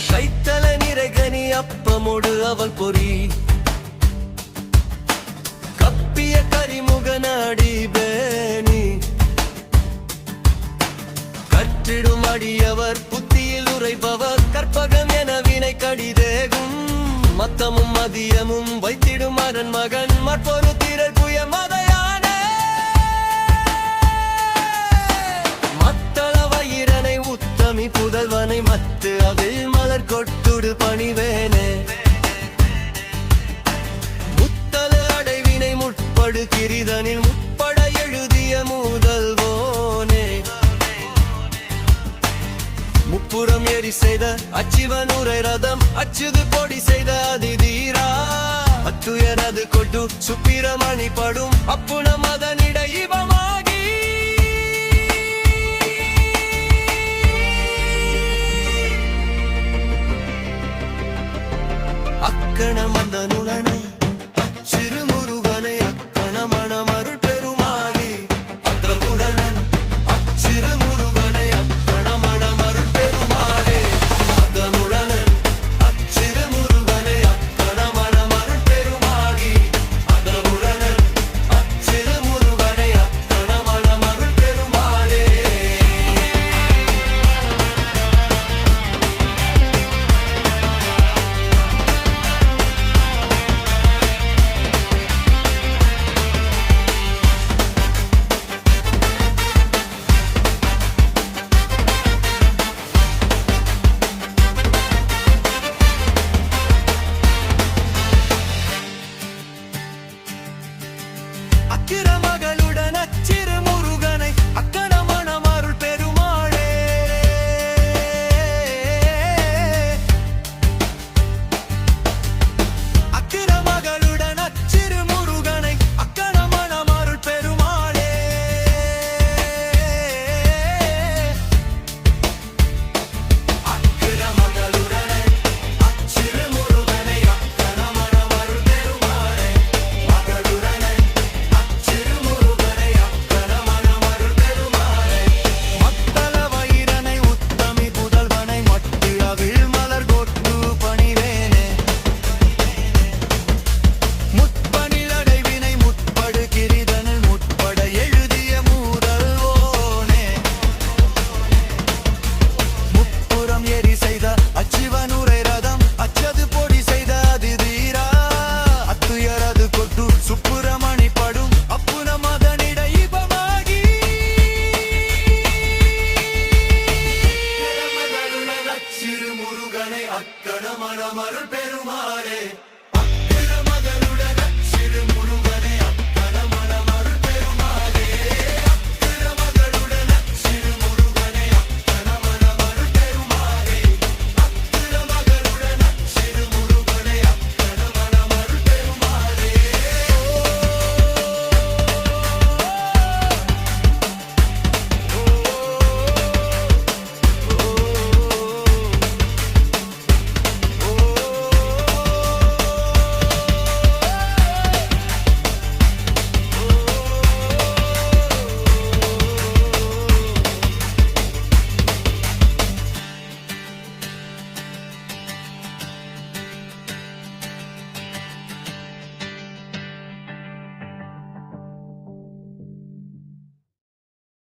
கைத்தல நிறைகனி அப்பமுடு அவள் பொறி கப்பிய கரிமுகனாடி பேணி கற்றிடும் அடியவர் புத்தியில் உரைப்பவர் கற்பகம் என வினை கடிதேகும் மத்தமும் மதியமும் வைத்திடும் அரன் மகன் மற்பொரு திரள் புய மதையான மத்தள வயிறனை உத்தமி புதல்வனை மத்து அவில் மலர் கொட்டுடு பணிவேனே முத்தல அடைவினை முற்படு கிரிதனில் முப்பட எழுதிய முதல்வோனே முப்புறம் ஏறி செய்த அச்சிவனுரை ரதம் அச்சுது பொடி செய்த அதிதீரா அத்துயரது கொட்டு சுப்பிரமணி படும் அப்புன மதனிட இவமாகி அக்கண மந்தனுடனை சிறுமுருகனை அக்கண மணமருள் பெருமாகி அத்திரமுடனன் அச்சிறுமுருகனை அக்கண மணமருள் பெருமாளே அத்தமுடனன் அச்சிறுமுருகனை அக்கண மணமருள் பெருமாகி அத்தமுடனன் அச்சிறுமுருகனை அக்கண மணமருள் பெருமாளே அக்கிரம